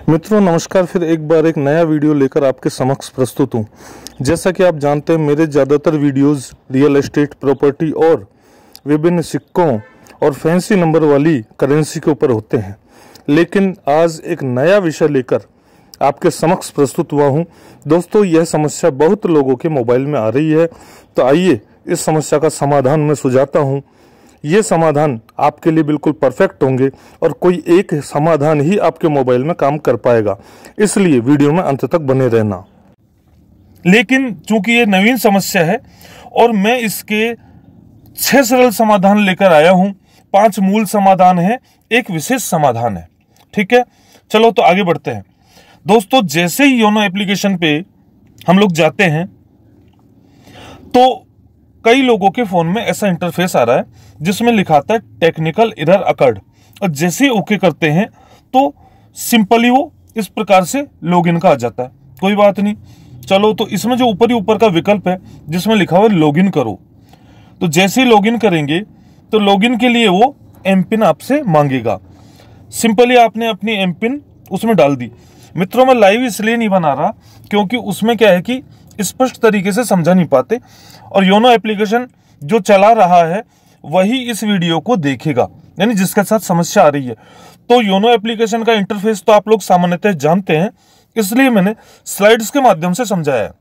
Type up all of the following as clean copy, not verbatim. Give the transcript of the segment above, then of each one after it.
मित्रों नमस्कार। फिर एक बार एक नया वीडियो लेकर आपके समक्ष प्रस्तुत हूँ। जैसा कि आप जानते हैं मेरे ज़्यादातर वीडियोस रियल एस्टेट, प्रॉपर्टी और विभिन्न सिक्कों और फैंसी नंबर वाली करेंसी के ऊपर होते हैं, लेकिन आज एक नया विषय लेकर आपके समक्ष प्रस्तुत हुआ हूँ। दोस्तों, यह समस्या बहुत लोगों के मोबाइल में आ रही है, तो आइए इस समस्या का समाधान मैं सुझाता हूँ। ये समाधान आपके लिए बिल्कुल परफेक्ट होंगे और कोई एक समाधान ही आपके मोबाइल में काम कर पाएगा, इसलिए वीडियो में अंत तक बने रहना। लेकिन चूंकि ये नवीन समस्या है और मैं इसके 6 सरल समाधान लेकर आया हूं। 5 मूल समाधान है, एक विशेष समाधान है। ठीक है, चलो तो आगे बढ़ते हैं। दोस्तों, जैसे ही योनो एप्लीकेशन पे हम लोग जाते हैं तो कई लोगों के फोन में ऐसा इंटरफेस आ रहा है जिसमें लिखा आता है टेक्निकल एरर अकर्ड, और जैसे ही ओके करते हैं तो सिंपली वो इस प्रकार से लॉगिन का आ जाता है। कोई बात नहीं, चलो तो इसमें जो ऊपर ही ऊपर का विकल्प है जिसमें लिखा हुआ है लॉगिन करो, तो जैसे ही लॉगिन करेंगे तो लॉगिन के लिए वो एम पिन आपसे मांगेगा। सिंपली आपने अपनी एम पिन उसमें डाल दी। मित्रों, मैं लाइव इसलिए नहीं बना रहा क्योंकि उसमें क्या है कि स्पष्ट तरीके से समझा नहीं पाते, और योनो एप्लीकेशन जो चला रहा है वही इस वीडियो को देखेगा, यानी जिसके साथ समस्या आ रही है। तो योनो एप्लीकेशन का इंटरफेस तो आप लोग सामान्यतः जानते हैं, इसलिए मैंने स्लाइड्स के माध्यम से समझाया है।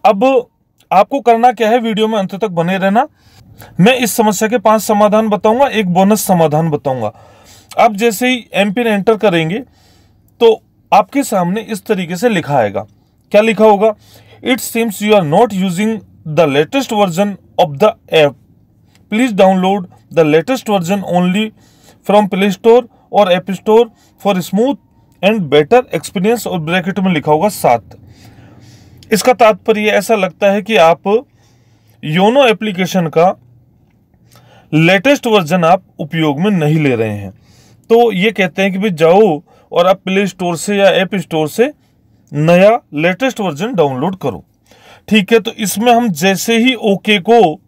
अब आपको करना क्या है, वीडियो में अंत तक बने रहना। मैं इस समस्या के 5 समाधान बताऊंगा, एक बोनस समाधान बताऊंगा। आप जैसे ही एम पिन एंटर करेंगे तो आपके सामने इस तरीके से लिखा आएगा। क्या लिखा होगा? It seems you are not using the latest version of the app, please download the latest version only from play store और app store for smooth and better experience, और ब्रैकेट में लिखा होगा 7। इसका तात्पर्य ऐसा लगता है कि आप योनो एप्लीकेशन का लेटेस्ट वर्जन आप उपयोग में नहीं ले रहे हैं। तो ये कहते हैं कि भाई जाओ और आप प्ले स्टोर से या ऐप स्टोर से नया लेटेस्ट वर्जन डाउनलोड करो। ठीक है, तो इसमें हम जैसे ही ओके को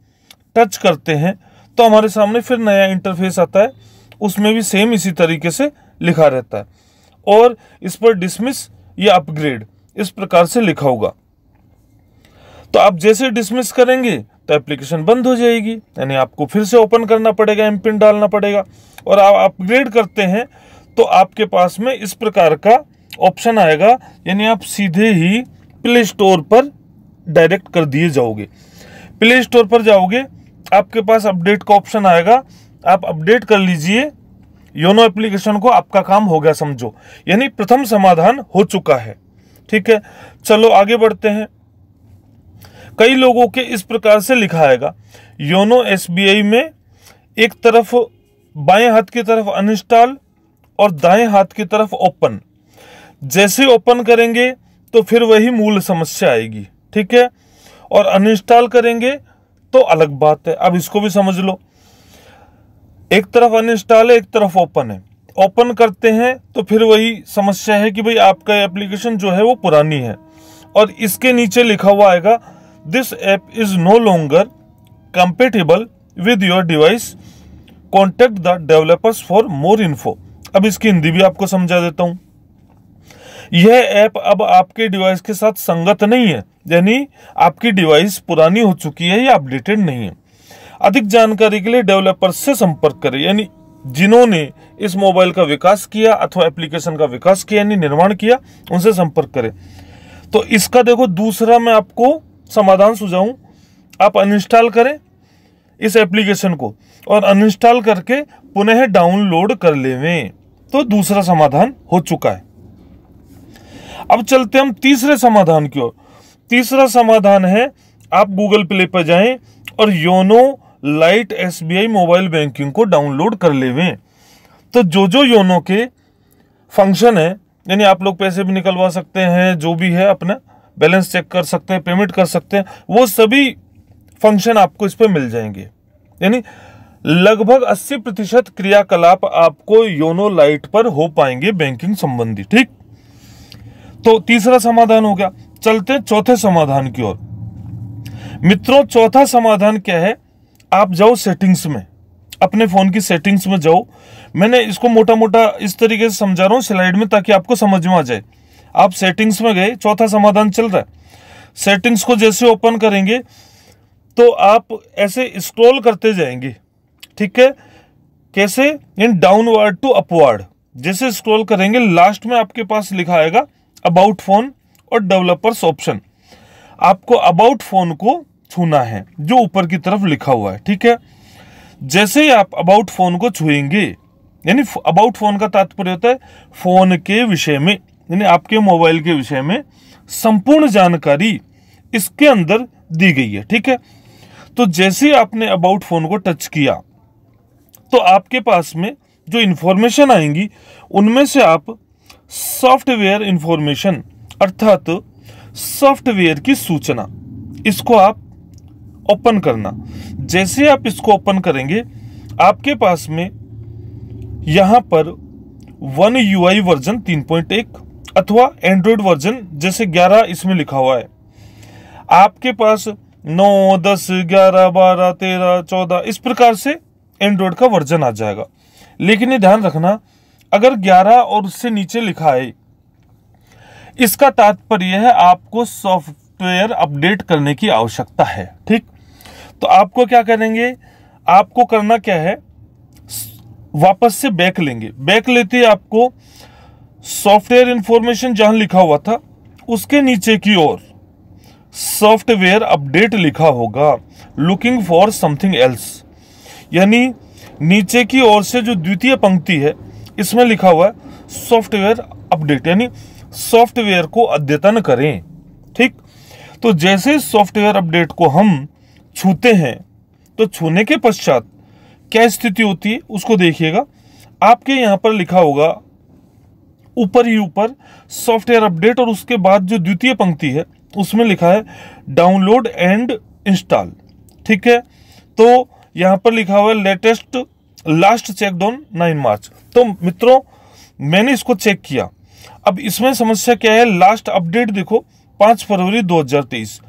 टच करते हैं तो हमारे सामने फिर नया इंटरफेस आता है, उसमें भी सेम इसी तरीके से लिखा रहता है, और इस पर डिसमिस या अपग्रेड इस प्रकार से लिखा होगा। तो आप जैसे डिसमिस करेंगे तो एप्लीकेशन बंद हो जाएगी, यानी आपको फिर से ओपन करना पड़ेगा, एम पिन डालना पड़ेगा। और आप अपग्रेड करते हैं तो आपके पास में इस प्रकार का ऑप्शन आएगा, यानी आप सीधे ही प्ले स्टोर पर डायरेक्ट कर दिए जाओगे। प्ले स्टोर पर जाओगे, आपके पास अपडेट का ऑप्शन आएगा, आप अपडेट कर लीजिए योनो एप्लीकेशन को, आपका काम हो गया समझो। यानी प्रथम समाधान हो चुका है। ठीक है, चलो आगे बढ़ते हैं। कई लोगों के इस प्रकार से लिखा आएगा, योनो एसबीआई में एक तरफ बाएं हाथ की तरफ अनइंस्टॉल और दाएं हाथ की तरफ ओपन। जैसे ओपन करेंगे तो फिर वही मूल समस्या आएगी। ठीक है, और अनइंस्टॉल करेंगे तो अलग बात है। अब इसको भी समझ लो, एक तरफ अनइंस्टॉल है, एक तरफ ओपन है। ओपन करते हैं तो फिर वही समस्या है कि भाई आपका एप्लीकेशन जो है वो पुरानी है, और इसके नीचे लिखा हुआ आएगा this app is no longer compatible with your device, contact the developers for more info. अब इसकी हिंदी भी आपको समझा देता हूं। यह ऐप अब आपके डिवाइस के साथ संगत नहीं है, यानी आपकी डिवाइस पुरानी हो चुकी है या अपडेटेड नहीं है। अधिक जानकारी के लिए डेवलपर्स से संपर्क करें, यानी जिन्होंने इस मोबाइल का विकास किया अथवा एप्लीकेशन का विकास किया यानी निर्माण किया, उनसे संपर्क करें। तो इसका देखो दूसरा मैं आपको समाधान सुझाऊं, आप अनइंस्टॉल करें इस एप्लीकेशन को और अनइंस्टॉल करके पुनः डाउनलोड कर लेवें, तो दूसरा समाधान हो चुका है। अब चलते हम तीसरे समाधान की ओर। तीसरा समाधान है, आप गूगल प्ले पर जाएं और YONO light SBI mobile banking को डाउनलोड कर लेवें। तो जो योनो के फंक्शन है, यानी आप लोग पैसे भी निकलवा सकते हैं, जो भी है अपना बैलेंस चेक कर सकते हैं, पेमेंट कर सकते हैं, वो सभी फंक्शन आपको इस पर मिल जाएंगे। यानी लगभग 80% क्रियाकलाप आपको योनो लाइट पर हो पाएंगे बैंकिंग संबंधी। ठीक, तो तीसरा समाधान हो गया। चलते चौथे समाधान की ओर। मित्रों, चौथा समाधान क्या है? आप जाओ सेटिंग्स में, अपने फोन की सेटिंग्स में जाओ, मैंने इसको मोटा मोटा इस तरीके से समझा रहा हूं स्लाइड में ताकि आपको समझ में आ जाए। आप सेटिंग्स में गए, चौथा समाधान चल रहा है। सेटिंग्स को जैसे ओपन करेंगे तो आप ऐसे स्क्रॉल करते जाएंगे, ठीक है। कैसे? In downward to upward. जैसे स्क्रॉल करेंगे लास्ट में आपके पास लिखा आएगा अबाउट फोन और डेवलपर्स ऑप्शन। आपको अबाउट फोन को छूना है जो ऊपर की तरफ लिखा हुआ है, ठीक है। जैसे ही आप अबाउट फोन को छुएंगे, यानी अबाउट फोन का तात्पर्य होता है फोन के विषय में, यानी आपके मोबाइल के विषय में संपूर्ण जानकारी इसके अंदर दी गई है, ठीक है। तो जैसे ही आपने अबाउट फोन को टच किया तो आपके पास में जो इंफॉर्मेशन आएंगी उनमें से आप सॉफ्टवेयर इंफॉर्मेशन अर्थात सॉफ्टवेयर की सूचना, इसको आप ओपन करना। जैसे आप इसको ओपन करेंगे आपके पास में यहां पर वन UI वर्जन 3.1 अथवा एंड्रॉइड वर्जन जैसे 11 इसमें लिखा हुआ है। आपके पास 9, 10, 11, 12, 13, 14 इस प्रकार से एंड्रॉइड का वर्जन आ जाएगा। लेकिन ये ध्यान रखना, अगर 11 और उससे नीचे लिखा है, इसका तात्पर्य है आपको सॉफ्टवेयर अपडेट करने की आवश्यकता है, ठीक। तो आपको क्या करेंगे, आपको करना क्या है, वापस से बैक लेंगे। बैक लेते ही आपको सॉफ्टवेयर इंफॉर्मेशन जहां लिखा हुआ था उसके नीचे की ओर सॉफ्टवेयर अपडेट लिखा होगा, लुकिंग फॉर समथिंग एल्स। यानी नीचे की ओर से जो द्वितीय पंक्ति है इसमें लिखा हुआ है सॉफ्टवेयर अपडेट, यानी सॉफ्टवेयर को अद्यतन करें, ठीक। तो जैसे सॉफ्टवेयर अपडेट को हम छूते हैं तो छूने के पश्चात क्या स्थिति होती है उसको देखिएगा। आपके यहां पर लिखा होगा ऊपर ही ऊपर सॉफ्टवेयर अपडेट और उसके बाद जो द्वितीय पंक्ति है उसमें लिखा है डाउनलोड एंड इंस्टॉल, ठीक है। तो यहां पर लिखा हुआ है लेटेस्ट लास्ट चेक ऑन 9 मार्च। तो मित्रों मैंने इसको चेक किया। अब इसमें समस्या क्या है, लास्ट अपडेट देखो 5 फरवरी 2023।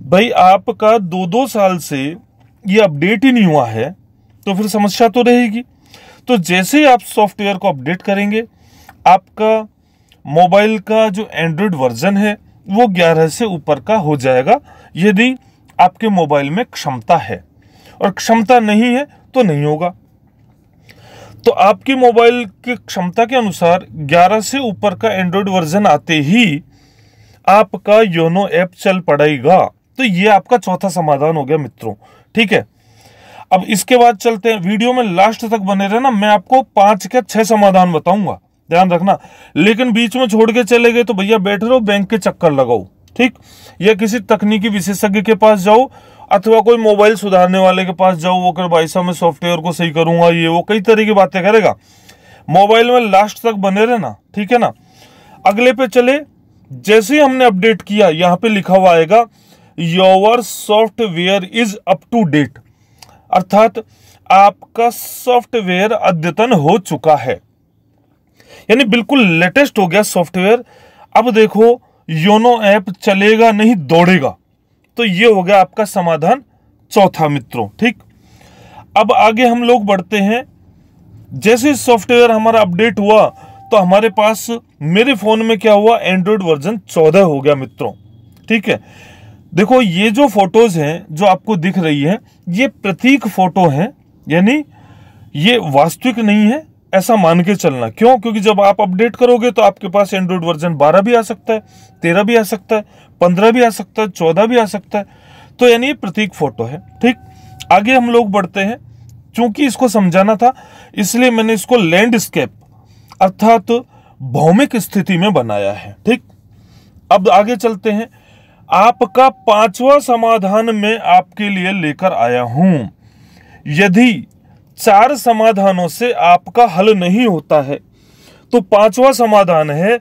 भाई आपका 2 साल से ये अपडेट ही नहीं हुआ है तो फिर समस्या तो रहेगी। तो जैसे ही आप सॉफ्टवेयर को अपडेट करेंगे आपका मोबाइल का जो एंड्रॉइड वर्जन है वो 11 से ऊपर का हो जाएगा, यदि आपके मोबाइल में क्षमता है, और क्षमता नहीं है तो नहीं होगा। तो आपके मोबाइल की क्षमता के अनुसार 11 से ऊपर का एंड्रॉइड वर्जन आते ही आपका योनो ऐप चल पड़ेगा। तो ये आपका चौथा समाधान हो गया मित्रों, ठीक है। अब इसके बाद चलते हैं, वीडियो में लास्ट तक बने रहना, मैं आपको 5 के 6 समाधान बताऊंगा, ध्यान रखना। लेकिन बीच में छोड़ के चले गए तो भैया बैठ रहो बैंक के चक्कर लगाओ, ठीक। या किसी तकनीकी विशेषज्ञ के पास जाओ अथवा कोई मोबाइल सुधारने वाले के पास जाओ, वो कर भाई साहब मैं सॉफ्टवेयर को सही करूंगा, ये वो कई तरह की बातें करेगा। मोबाइल में लास्ट तक बने रहना, ठीक है ना। अगले पे चले, जैसे ही हमने अपडेट किया यहां पे लिखा हुआ आएगा your software is up to date, अर्थात आपका सॉफ्टवेयर अद्यतन हो चुका है, यानी बिल्कुल लेटेस्ट हो गया सॉफ्टवेयर। अब देखो योनो ऐप चलेगा नहीं दौड़ेगा। तो ये हो गया आपका समाधान चौथा मित्रों, ठीक। अब आगे हम लोग बढ़ते हैं। जैसे सॉफ्टवेयर हमारा अपडेट हुआ तो हमारे पास मेरे फोन में क्या हुआ, एंड्रॉइड वर्जन 14 हो गया मित्रों, ठीक है। देखो ये जो फोटोज हैं जो आपको दिख रही है ये प्रतीक फोटो हैं, यानी ये वास्तविक नहीं है ऐसा मान के चलना। क्यों? क्योंकि जब आप अपडेट करोगे तो आपके पास एंड्रॉइड वर्जन 12 भी आ सकता है, 13 भी आ सकता है, 15 भी आ सकता है, 14 भी आ सकता है। तो यानी ये प्रतीक फोटो है, ठीक। आगे हम लोग बढ़ते हैं। चूंकि इसको समझाना था इसलिए मैंने इसको लैंडस्केप अर्थात भौमिक स्थिति में बनाया है, ठीक। अब आगे चलते हैं। आपका 5वां समाधान में आपके लिए लेकर आया हूं। यदि 4 समाधानों से आपका हल नहीं होता है तो 5वां समाधान है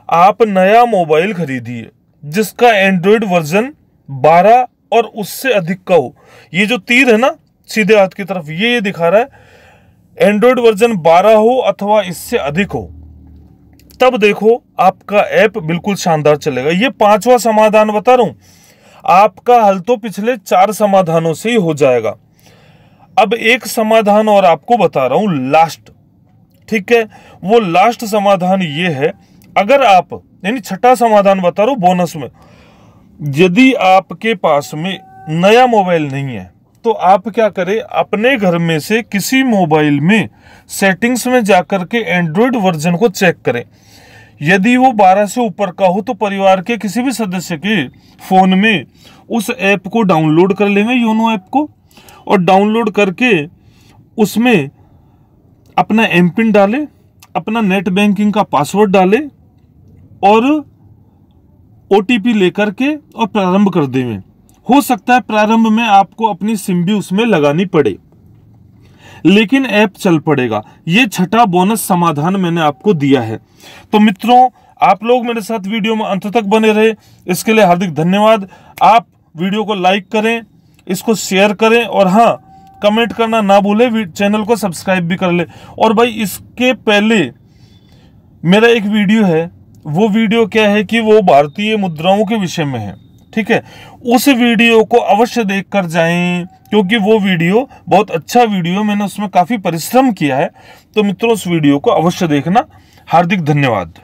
आप नया मोबाइल खरीदिए जिसका एंड्रॉइड वर्जन 12 और उससे अधिक का हो। ये जो तीर है ना सीधे हाथ की तरफ ये दिखा रहा है एंड्रॉइड वर्जन 12 हो अथवा इससे अधिक हो, तब देखो आपका ऐप बिल्कुल शानदार चलेगा। ये 5वां समाधान बता रहा हूं, आपका हल तो पिछले 4 समाधानों से ही हो जाएगा। अब एक समाधान और आपको बता रहा हूं लास्ट, ठीक है। वो लास्ट समाधान ये है, अगर आप, यानी छठा समाधान बता रहा हूं बोनस में, यदि आपके पास में नया मोबाइल नहीं है तो आप क्या करें, अपने घर में से किसी मोबाइल में सेटिंग्स में जाकर के एंड्रॉयड वर्जन को चेक करें। यदि वो 12 से ऊपर का हो तो परिवार के किसी भी सदस्य के फोन में उस ऐप को डाउनलोड कर लेंगे, योनो ऐप को, और डाउनलोड करके उसमें अपना एमपिन डालें, अपना नेट बैंकिंग का पासवर्ड डालें और ओटीपी लेकर के और प्रारंभ कर देंगे। हो सकता है प्रारंभ में आपको अपनी सिम भी उसमें लगानी पड़े, लेकिन ऐप चल पड़ेगा। ये छठा बोनस समाधान मैंने आपको दिया है। तो मित्रों, आप लोग मेरे साथ वीडियो में अंत तक बने रहे, इसके लिए हार्दिक धन्यवाद। आप वीडियो को लाइक करें, इसको शेयर करें और हाँ, कमेंट करना ना भूलें, चैनल को सब्सक्राइब भी कर ले। और भाई, इसके पहले मेरा एक वीडियो है, वो वीडियो क्या है कि वो भारतीय मुद्राओं के विषय में है, ठीक है। उस वीडियो को अवश्य देख कर जाएं, क्योंकि वो वीडियो बहुत अच्छा वीडियो, मैंने उसमें काफी परिश्रम किया है। तो मित्रों, उस वीडियो को अवश्य देखना। हार्दिक धन्यवाद।